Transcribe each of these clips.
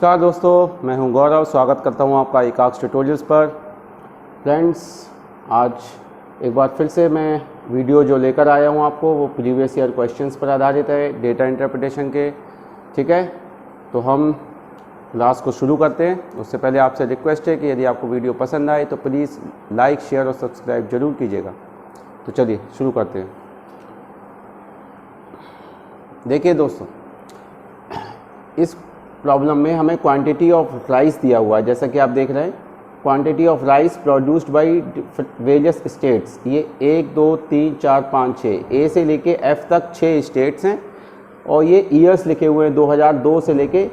नमस्कार दोस्तों, मैं हूं गौरव। स्वागत करता हूं आपका एकाक्स ट्यूटोरियल्स पर। फ्रेंड्स, आज एक बार फिर से मैं वीडियो जो लेकर आया हूं आपको वो प्रीवियस ईयर क्वेश्चंस पर आधारित है, डेटा इंटरप्रिटेशन के। ठीक है, तो हम क्लास को शुरू करते हैं। उससे पहले आपसे रिक्वेस्ट है कि यदि आपको वीडियो पसंद आए तो प्लीज़ लाइक, शेयर और सब्सक्राइब जरूर कीजिएगा। तो चलिए शुरू करते हैं। देखिए दोस्तों, इस प्रॉब्लम में हमें क्वांटिटी ऑफ राइस दिया हुआ है। जैसा कि आप देख रहे हैं, quantity of rice produced by various states. ये 1 2 3 4 5 6 ए से लेके एफ तक 6 स्टेट्स हैं और ये ईयर्स लिखे हुए हैं 2002 से लेके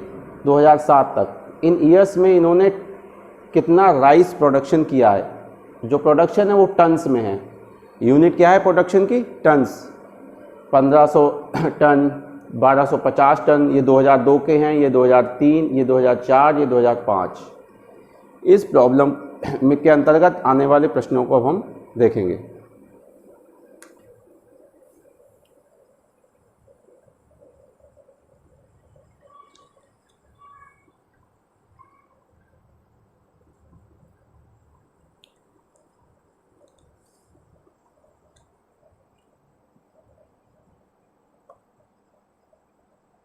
2007 तक। इन ईयर्स में इन्होंने कितना राइस प्रोडक्शन किया है। जो प्रोडक्शन है वो टन्स में है। यूनिट क्या है प्रोडक्शन की? टन्स। 1500 टन, 1250 टन, ये 2002 के हैं, ये 2003, ये 2004, ये 2005। इस प्रॉब्लम के अंतर्गत आने वाले प्रश्नों को अब हम देखेंगे।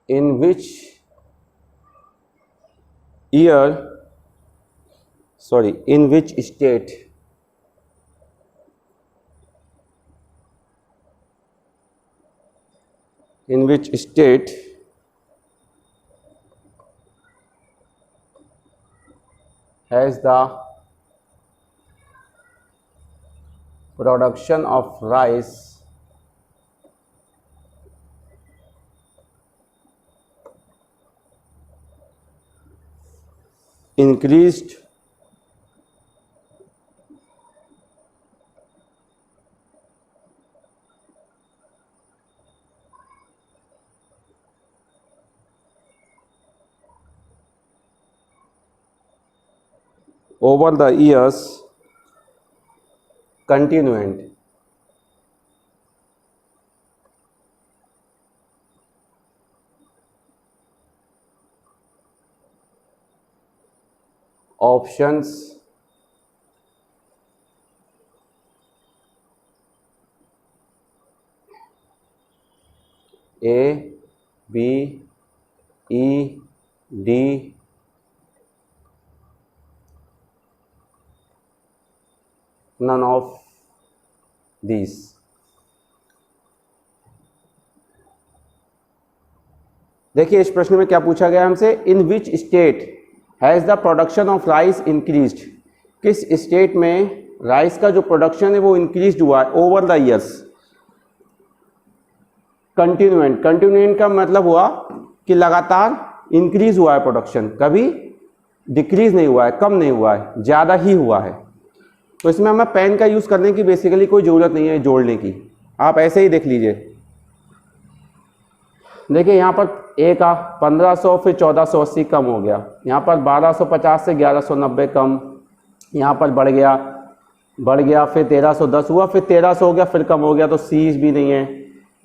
In which state has the production of rice increased over the years continuant? Options A, B, E, D, none of these. देखिए इस प्रश्न में क्या पूछा गया हमसे, in which state has the production of rice increased. किस स्टेट में राइस का जो प्रोडक्शन है वो इंक्रीज हुआ है ओवर द ईयर्स। कंटिन्यूएंट, कंटिन्यूएंट का मतलब हुआ कि लगातार इंक्रीज हुआ है प्रोडक्शन, कभी डिक्रीज नहीं हुआ है, कम नहीं हुआ है, ज़्यादा ही हुआ है। तो इसमें हमें पेन का यूज़ करने की बेसिकली कोई ज़रूरत नहीं है जोड़ने की, आप ऐसे ही देख लीजिए। देखिए यहाँ पर ए का 1500 फिर 1480 कम हो गया, यहाँ पर 1250 से 1190 कम, यहाँ पर बढ़ गया फिर 1310 हुआ, फिर 1300 हो गया, फिर कम हो गया, तो सी भी नहीं है।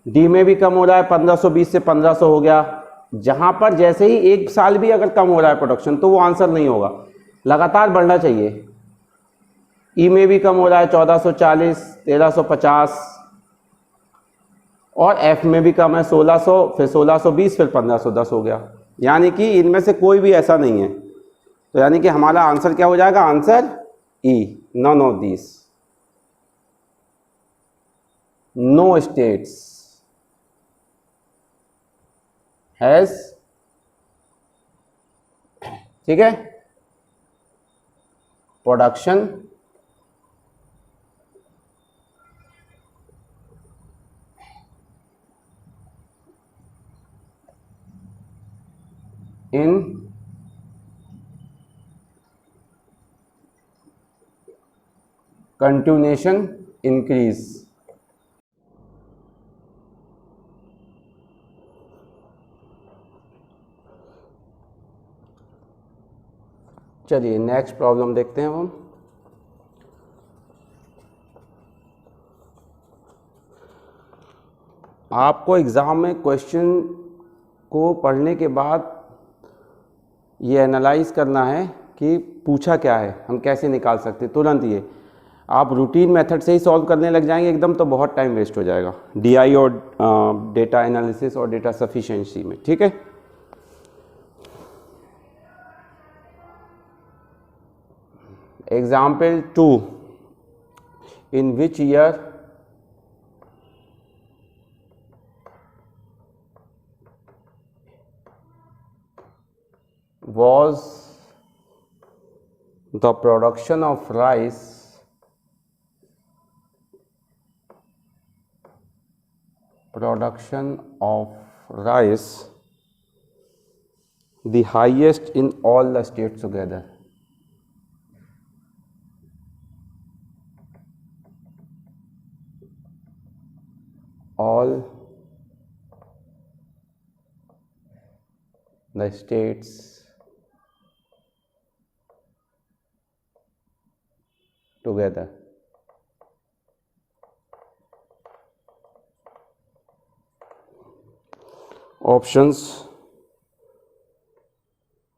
डी में भी कम हो रहा है, 1520 से 1500 हो गया। जहाँ पर जैसे ही एक साल भी अगर कम हो रहा है प्रोडक्शन तो वो आंसर नहीं होगा, लगातार बढ़ना चाहिए। ई में भी कम हो रहा है, 1440, 1350 और एफ में भी कम है 1600, फिर 1620, फिर 1510 हो गया। यानी कि इनमें से कोई भी ऐसा नहीं है। तो यानी कि हमारा आंसर क्या हो जाएगा? Answer E, none of this. No states has, ठीक है, प्रोडक्शन in continuation increase। चलिए नेक्स्ट प्रॉब्लम देखते हैं हम। आपको एग्ज़ाम में क्वेश्चन को पढ़ने के बाद ये एनालाइज करना है कि पूछा क्या है, हम कैसे निकाल सकते तुरंत। ये आप रूटीन मेथड से ही सॉल्व करने लग जाएंगे एकदम तो बहुत टाइम वेस्ट हो जाएगा डीआई और डेटा एनालिसिस और डेटा सफिशिएंसी में, ठीक है। Example 2, in which year was the production of rice the highest in all the states together? All the states together. Options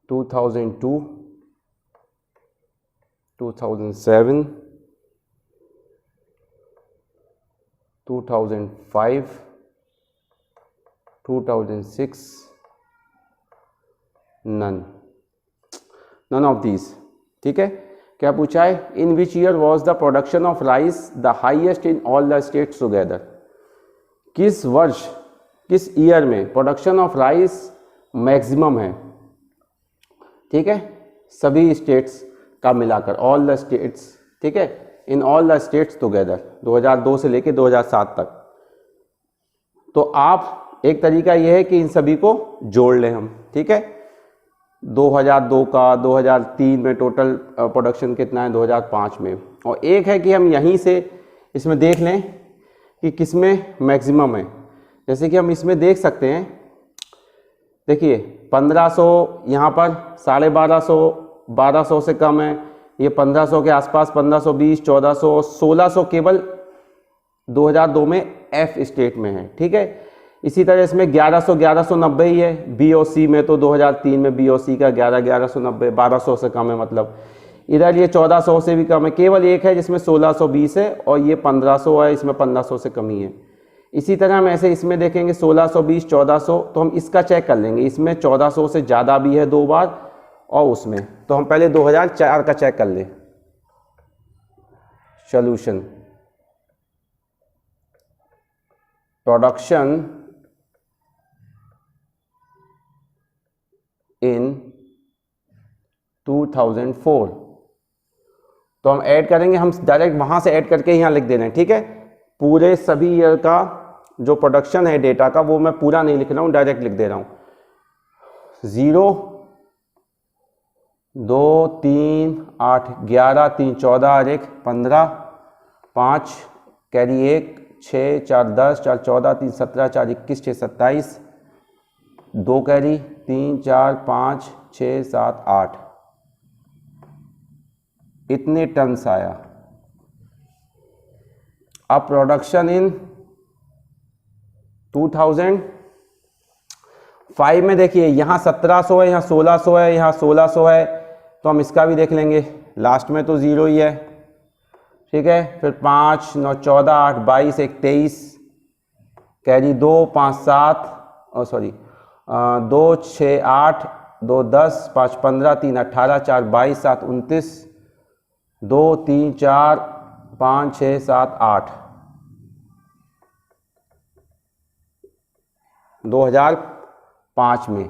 2002, 2007, 2005, 2006, none of these, ठीक है। क्या पूछा है? In which year was the production of rice the highest in all the states together? किस वर्ष, किस year में production of rice maximum है, ठीक है, सभी स्टेट्स का मिलाकर, ऑल द स्टेट्स, ठीक है, इन ऑल द स्टेट्स टुगेदर 2002 से लेके 2007 तक। तो आप एक तरीका यह है कि इन सभी को जोड़ लें हम, ठीक है। 2002 का, 2003 में टोटल प्रोडक्शन कितना है, 2005 में, और एक है कि हम यहीं से इसमें देख लें कि किसमें मैक्सिमम है। जैसे कि हम इसमें देख सकते हैं, देखिए 1500 यहाँ पर, 1250 से कम है, ये 1500 के आसपास, 1520, 1400, 1600 केवल 2002 में एफ स्टेट में है, ठीक है। इसी तरह इसमें 1190 ही है बी और सी में, तो 2003 में बी और सी का 1190, 1200 से कम है मतलब। इधर ये 1400 से भी कम है, केवल एक है जिसमें 1620 है, और ये 1500 है, इसमें 1500 से कम ही है। इसी तरह हम ऐसे इसमें देखेंगे 1620, 1400, तो हम इसका चेक कर लेंगे, इसमें 1400 से ज़्यादा भी है 2 बार, और उसमें तो हम पहले 2004 का चेक कर लें। सॉल्यूशन, प्रोडक्शन इन 2004, तो हम ऐड करेंगे, हम डायरेक्ट वहां से ऐड करके यहाँ लिख दे रहे हैं, ठीक है। पूरे सभी ईयर का जो प्रोडक्शन है डेटा का, वो मैं पूरा नहीं लिख रहा हूँ, डायरेक्ट लिख दे रहा हूँ। 0, 2, 3, 8, 11, 3, 14 और 1, 15, 5, कैरी 1, 6, 4, 10, 4, 14, 3, 17, 4, 21, 6, 27, 2 कैरी, 3, 4, 5, 6, 7, 8, इतने टन्स आया। अब प्रोडक्शन इन 2005 में देखिए, यहाँ 1700 है, यहाँ 1600 है, यहाँ 1600 है, तो हम इसका भी देख लेंगे। लास्ट में तो 0 ही है, ठीक है। फिर 5, 9, 14, 8, 22, 1, 23, कैरी 2, 5, 7, 2, 6, 8, 2, 10, 5, 15, 3, 18, 4, 22, 7, 29, 2, 3, 4, 5, 6, 7, 8, 2005 में।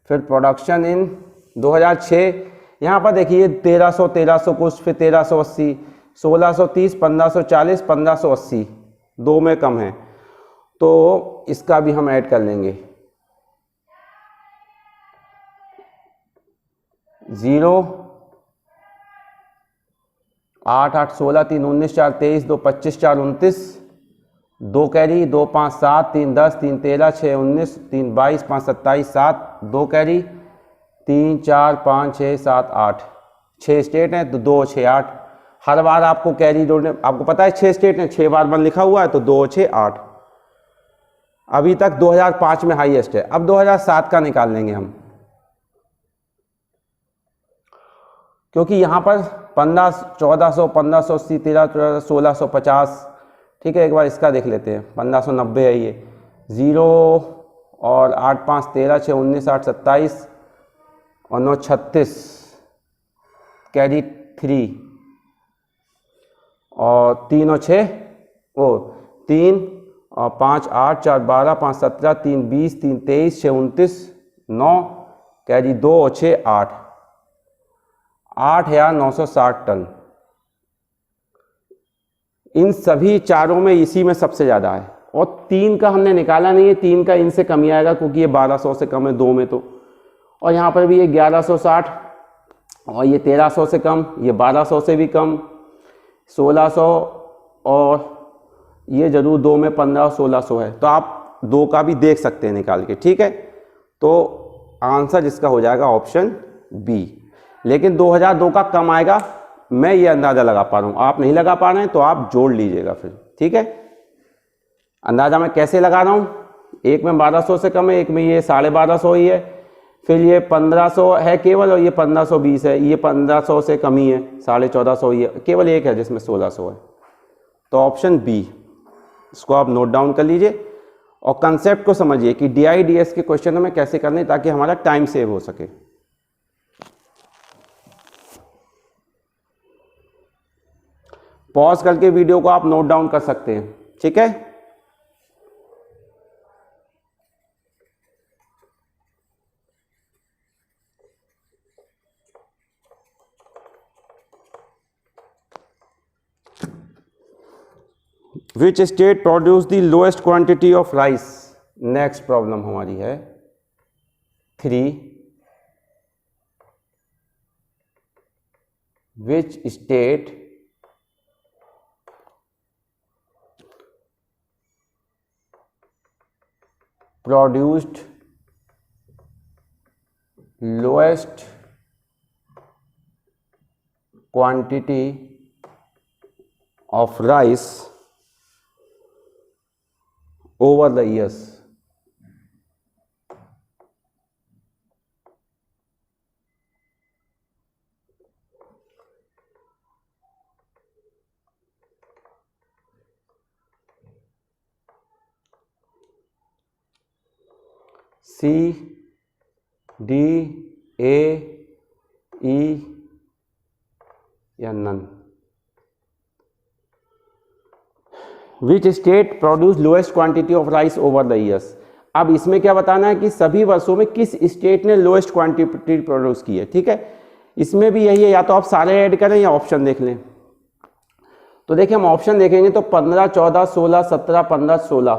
फिर प्रोडक्शन इन 2006, यहाँ पर देखिए 1300, 1300 कुछ, फिर 1380, 1630, 1540, 1580, 2 में कम है, तो इसका भी हम ऐड कर लेंगे। 0, 8, 8, 16, 3, 19, 4, 23, 2, 25, 4, 29, 2 कैरी, 2, 5, 7, 3, 10, 3, 13, 6, 19, 3, 22, 5, 27, 7, 2 कैरी, 3, 4, 5, 6, 7, 8, 6 स्टेट हैं, तो 2, 6, 8, हर बार आपको कैरी जोड़ने, आपको पता है 6 स्टेट हैं, 6 बार 1 लिखा हुआ है, तो 2, 6, 8। अभी तक 2005 में हाईएस्ट है। अब 2007 का निकाल लेंगे हम। क्योंकि यहाँ पर 15 1400 1580 13 1650, ठीक है। एक बार इसका देख लेते हैं, 1590 है ये, 0 और 8 5 13 6 19 8 27 और 9 36, कैरी 3 और 3 और 6 वो 3 और 5 8 4 12 5 17 3 20 3 23 6 29 9, कैरी 2 और 6 8, 8,960 टन। इन सभी चारों में इसी में सबसे ज़्यादा है। और 3 का हमने निकाला नहीं है, 3 का इनसे कम ही आएगा क्योंकि ये 1200 से कम है 2 में तो। और यहाँ पर भी ये 1160 और ये 1300 से कम, ये 1200 से भी कम, 1600 और ये जरूर 2 में 15 और 1600 है। तो आप 2 का भी देख सकते हैं निकाल के, ठीक है। तो आंसर इसका हो जाएगा ऑप्शन बी। लेकिन 2002 का कम आएगा, मैं ये अंदाज़ा लगा पा रहा हूँ, आप नहीं लगा पा रहे हैं तो आप जोड़ लीजिएगा फिर, ठीक है। अंदाज़ा मैं कैसे लगा रहा हूँ, एक में 1200 से कम है, एक में ये 1250 ही है, फिर ये 1500 है केवल और ये 1520 है, ये 1500 से कम ही है, 1450 ही है, केवल एक है जिसमें 1600 है। तो ऑप्शन बी, इसको आप नोट डाउन कर लीजिए और कंसेप्ट को समझिए कि DIDS के क्वेश्चन में कैसे करने ताकि हमारा टाइम सेव हो सके। पॉज करके वीडियो को आप नोट डाउन कर सकते हैं, ठीक है। विच state produce the lowest quantity of rice. Next problem हमारी है 3, which state produced lowest quantity of rice over the years। C, D, A, E या none. Which state produce lowest quantity of rice over the years. अब इसमें क्या बताना है कि सभी वर्षों में किस स्टेट ने लोएस्ट क्वांटिटी प्रोड्यूस की है, ठीक है। इसमें भी यही है, या तो आप सारे ऐड करें या ऑप्शन देख लें। तो देखिए हम ऑप्शन देखेंगे तो 15 14 16 17 15 16,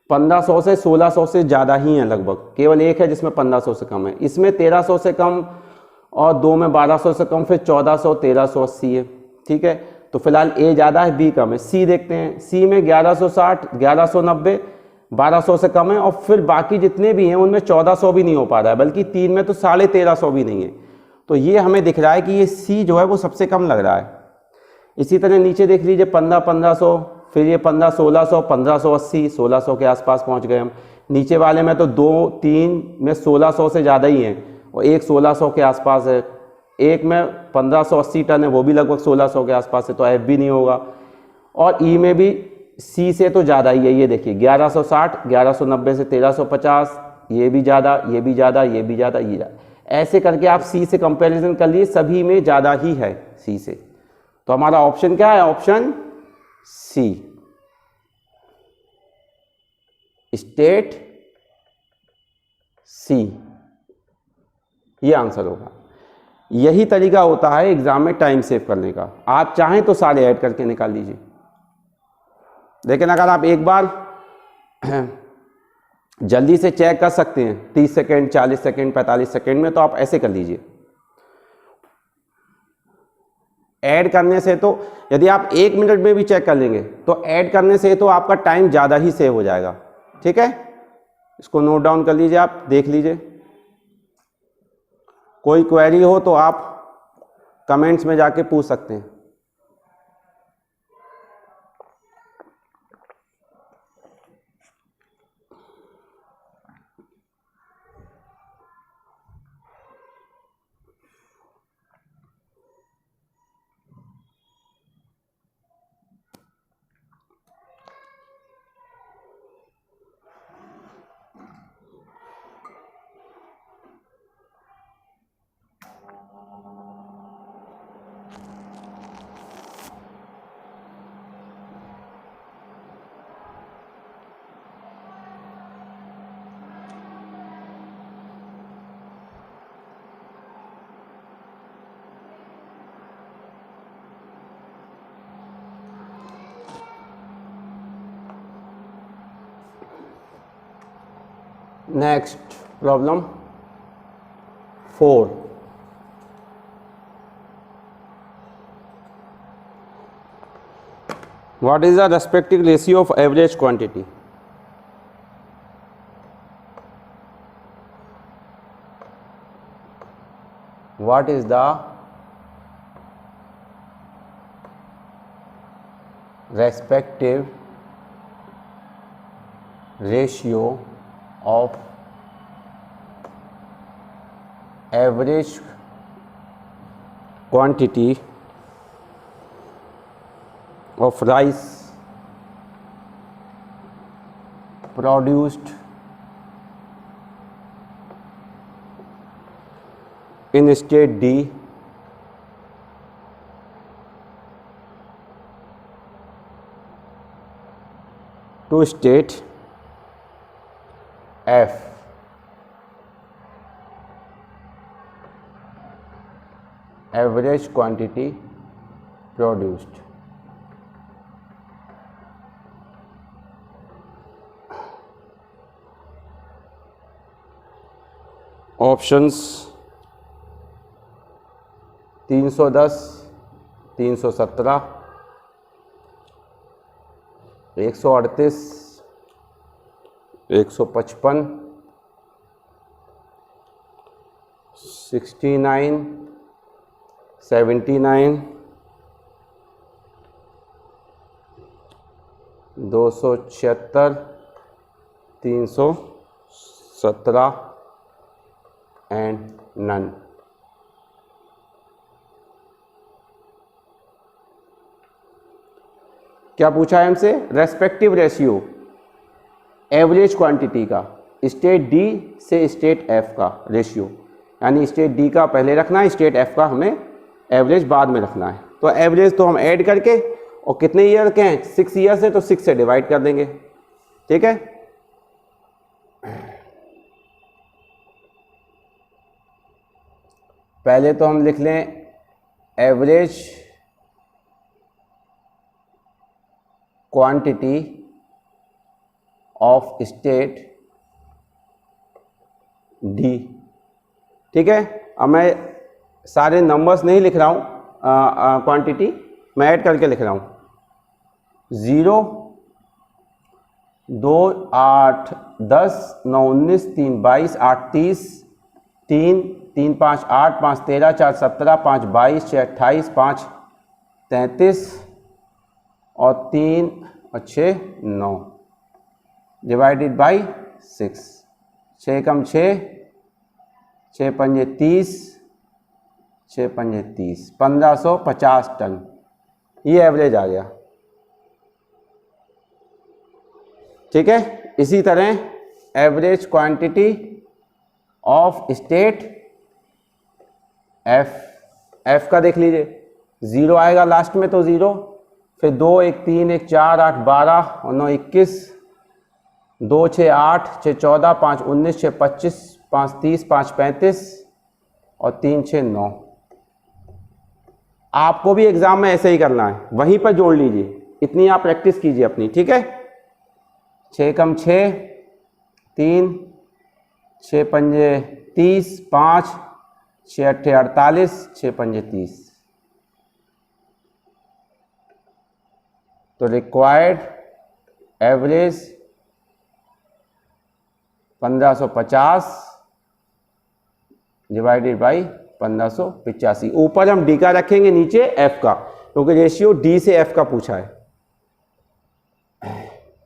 1500 से 1600 से ज़्यादा ही है लगभग, केवल एक है जिसमें 1500 से कम है। इसमें 1300 से कम और 2 में 1200 से कम, फिर 1400 1380 है, ठीक है। तो फिलहाल ए ज़्यादा है, बी कम है। सी देखते हैं, सी में 1160 1190 1200 से कम है और फिर बाकी जितने भी हैं उनमें 1400 भी नहीं हो पा रहा है, बल्कि 3 में तो 1350 भी नहीं है। तो ये हमें दिख रहा है कि ये सी जो है वो सबसे कम लग रहा है। इसी तरह नीचे देख लीजिए 15 1500, फिर ये 15 1600 1580 1600 के आसपास पहुंच गए हम। नीचे वाले में तो 2 3 में 1600 से ज़्यादा ही हैं और एक 1600 के आसपास है। एक में 1580 टन है, वो भी लगभग 1600 के आसपास है, तो एफ भी नहीं होगा। और ई में भी सी से तो ज़्यादा ही है, ये देखिए 1160 1190 से 1350, ये भी ज़्यादा ये भी ज़्यादा ये भी ज़्यादा ये ज़्यादा, ऐसे करके आप सी से कंपैरिजन कर लिए, सभी में ज़्यादा ही है सी से। तो हमारा ऑप्शन क्या है, ऑप्शन सी, स्टेट सी, ये आंसर होगा। यही तरीका होता है एग्जाम में टाइम सेव करने का। आप चाहें तो सारे ऐड करके निकाल लीजिए, लेकिन अगर आप एक बार जल्दी से चेक कर सकते हैं 30 सेकेंड 40 सेकेंड 45 सेकेंड में, तो आप ऐसे कर लीजिए। ऐड करने से तो यदि आप 1 मिनट में भी चेक कर लेंगे तो ऐड करने से तो आपका टाइम ज़्यादा ही सेव हो जाएगा, ठीक है। इसको नोट डाउन कर लीजिए, आप देख लीजिए। कोई क्वेरी हो तो आप कमेंट्स में जाके पूछ सकते हैं। Next problem 4. What is the respective ratio of average quantity? What is the respective ratio of average quantity of rice produced in state D to state F. Average quantity produced. Options 310, 317, 138, 155, 69, 79, 276, 317 and none. क्या पूछा है हमसे? Respective ratio average quantity का state D से state F का ratio, यानी state D का पहले रखना है, स्टेट एफ का हमें एवरेज बाद में रखना है. तो एवरेज तो हम ऐड करके, और कितने ईयर के हैं? 6 ईयर से, तो 6 से डिवाइड कर देंगे. ठीक है. पहले तो हम लिख लें average quantity of state D. ठीक है. अब मैं सारे नंबर्स नहीं लिख रहा हूँ, क्वांटिटी मैं ऐड करके लिख रहा हूँ. 0, 2, 8, 10, 9, 19, 3, 22, 8, 30, 3, 3, 5, 8, 5, 13, 4, 17, 5, 22, 6, 28, 5, 33 और 3 और 6, 9 डिवाइडेड बाई 6. 6 कम 6, 6 पंजे 30, 6 पंजे 30, 1550 टन. ये एवरेज आ गया. ठीक है. इसी तरह average quantity of state F. F का देख लीजिए, 0 आएगा लास्ट में तो 0, फिर 2, 1, 3, 1, 4, 8, 12 और 9, 21, 2, 6, 8, 6, 14, 5, 19, 6, 25, 5, 30, 5, 35 और 3, 6, 9. आपको भी एग्जाम में ऐसे ही करना है, वहीं पर जोड़ लीजिए. इतनी आप प्रैक्टिस कीजिए अपनी. ठीक है. 6 कम 6, 3, 6 पंजे 30, 5, 6 अट्ठे 48, 6 पंजे 30. तो रिक्वायर्ड एवरेज 1550 डिवाइडेड बाई 1585. ऊपर हम डी का रखेंगे, नीचे एफ का, क्योंकि रेशियो डी से एफ का पूछा है.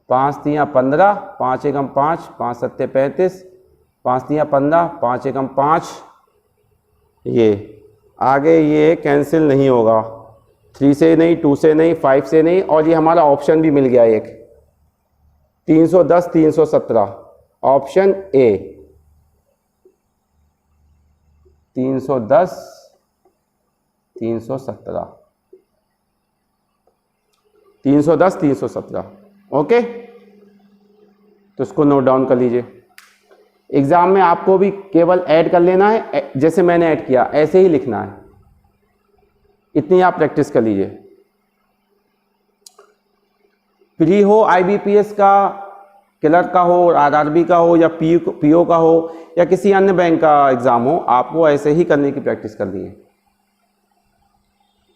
5 3 15, 5 एकम 5, 5 7 35, 5 3 15, 5 एकम 5. ये आगे ये कैंसिल नहीं होगा, 3 से नहीं, 2 से नहीं, 5 से नहीं, और ये हमारा ऑप्शन भी मिल गया एक 310 317. Option A 310 317, 310 317. ओके. तो इसको नोट डाउन कर लीजिए. एग्जाम में आपको भी केवल ऐड कर लेना है, जैसे मैंने ऐड किया ऐसे ही लिखना है. इतनी आप प्रैक्टिस कर लीजिए. प्री हो IBPS का क्लर्क का हो, आरआरबी का हो, या पीओ का हो, या किसी अन्य बैंक का एग्ज़ाम हो, आपको ऐसे ही करने की प्रैक्टिस करनी है।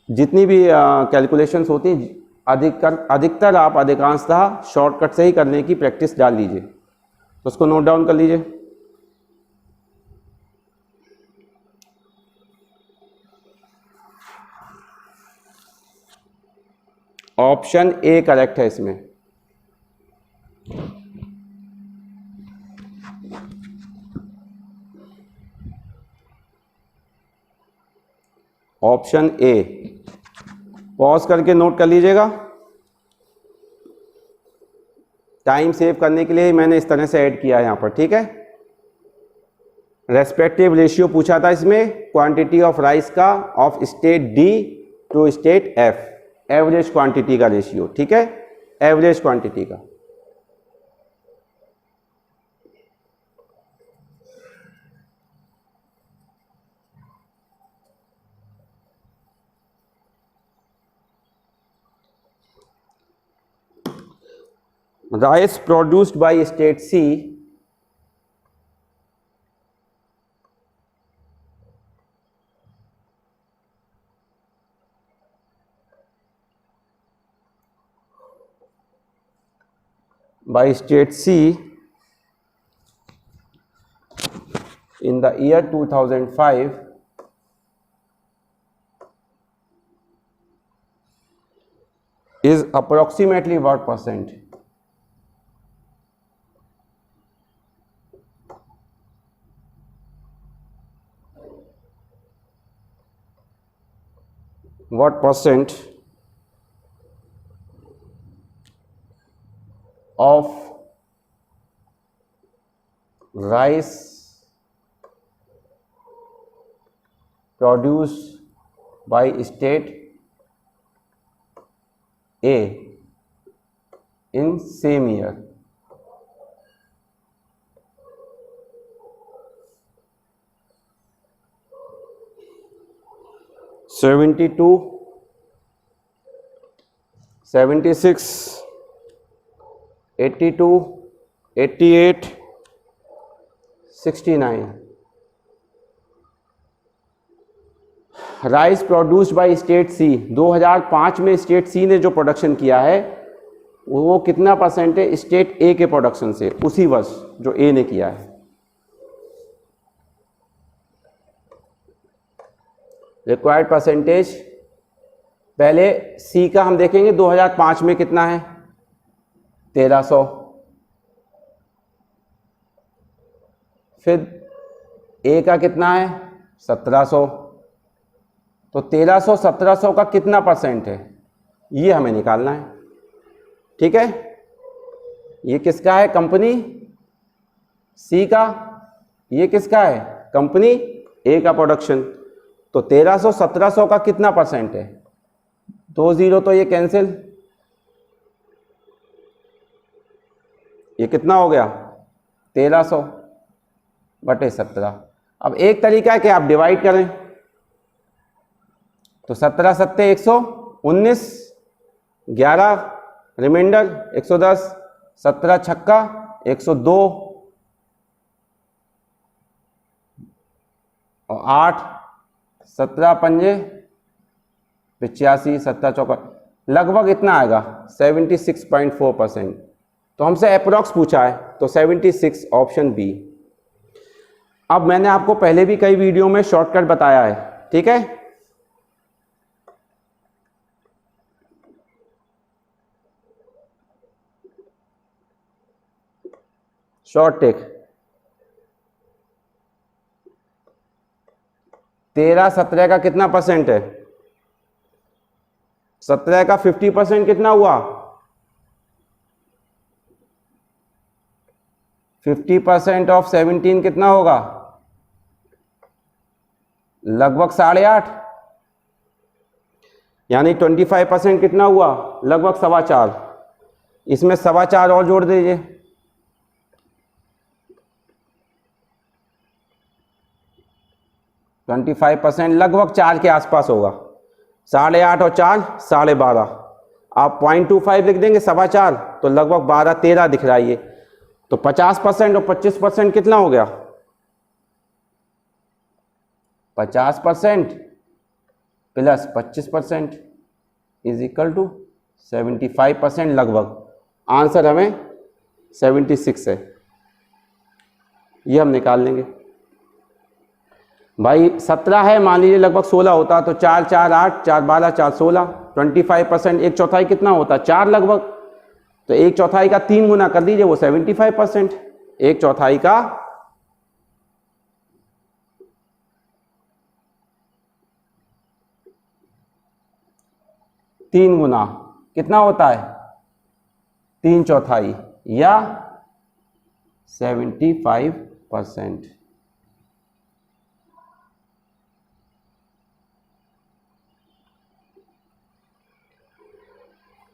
जितनी भी कैलकुलेशंस होती हैं अधिकतर आप अधिकांशतः शॉर्टकट से ही करने की प्रैक्टिस डाल लीजिए। तो उसको नोट डाउन कर लीजिए। ऑप्शन ए करेक्ट है इसमें। ऑप्शन ए, पॉज करके नोट कर लीजिएगा। टाइम सेव करने के लिए मैंने इस तरह से ऐड किया है यहाँ पर, ठीक है। रेस्पेक्टिव रेशियो पूछा था इसमें, क्वांटिटी ऑफ राइस का of state D to state F, average quantity का रेशियो, ठीक है, एवरेज क्वांटिटी का। Rice produced by state C in the year 2005 is approximately what percent? What percent of rice produced by state A in same year? (72, 76, 82, 88, 69? Rice produced by state सी, 2005 में state सी ने जो production किया है वो कितना percent है state A के production से, उसी वर्ष जो ए ने किया है। रिक्वायर्ड परसेंटेज पहले सी का हम देखेंगे 2005 में कितना है, 1300, फिर ए का कितना है 1700, तो 1300 1700 का कितना परसेंट है ये हमें निकालना है, ठीक है। ये किसका है, कंपनी सी का, ये किसका है, कंपनी ए का प्रोडक्शन। तो 1300 1700 का कितना परसेंट है, 2 जीरो तो ये कैंसिल, ये कितना हो गया 1300 बटे 17। अब एक तरीका है कि आप डिवाइड करें, तो 17 सत्ते 119, 11 रिमाइंडर 110, 17 छक्का 102 और 8, 17 पंजे 85, 17 चौका, लगभग इतना आएगा 76.4%। तो हमसे अप्रोक्स पूछा है, तो 76 ऑप्शन बी। अब मैंने आपको पहले भी कई वीडियो में शॉर्टकट बताया है, ठीक है। शॉर्ट टेक 13 17 का कितना परसेंट है, 17 का 50% कितना हुआ, 50% ऑफ 17 कितना होगा, लगभग 8.5, यानी 25% कितना हुआ, लगभग 4.25। इसमें 4.25 और जोड़ दीजिए, %25 लगभग 4 के आसपास होगा, 8.5 और 4 12.5। आप 0.25 लिख देंगे 4.25, तो लगभग 12 13 दिख रहा है ये। तो 50% और 25% कितना हो गया? 50% प्लस 25% इज इक्वल टू 75% लगभग। आंसर हमें 76 है, ये हम निकाल लेंगे। भाई 17 है, मान लीजिए लगभग 16 होता तो 4 4 8 4 12 4 16, 25%, एक चौथाई कितना होता? 4 लगभग। तो एक चौथाई का 3 गुना कर दीजिए, वो 75%। एक चौथाई का 3 गुना कितना होता है? 3 चौथाई या 75%।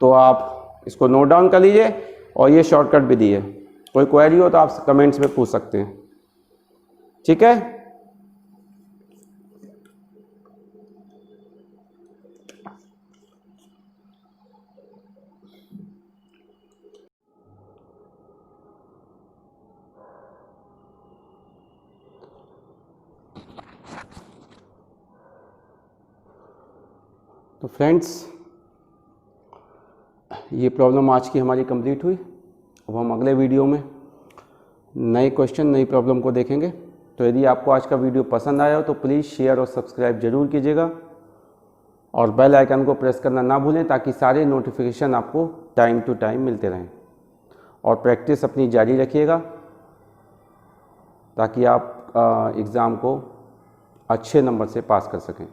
तो आप इसको नोट डाउन कर लीजिए और ये शॉर्टकट भी दी है। कोई क्वेरी हो तो आप कमेंट्स में पूछ सकते हैं, ठीक है। तो फ्रेंड्स, ये प्रॉब्लम आज की हमारी कंप्लीट हुई। अब हम अगले वीडियो में नए क्वेश्चन, नई प्रॉब्लम को देखेंगे। तो यदि आपको आज का वीडियो पसंद आया हो तो प्लीज़ शेयर और सब्सक्राइब जरूर कीजिएगा और बेल आइकन को प्रेस करना ना भूलें, ताकि सारे नोटिफिकेशन आपको टाइम टू टाइम मिलते रहें। और प्रैक्टिस अपनी जारी रखिएगा ताकि आप एग्ज़ाम को अच्छे नंबर से पास कर सकें।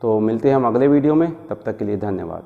तो मिलते हैं हम अगले वीडियो में, तब तक के लिए धन्यवाद।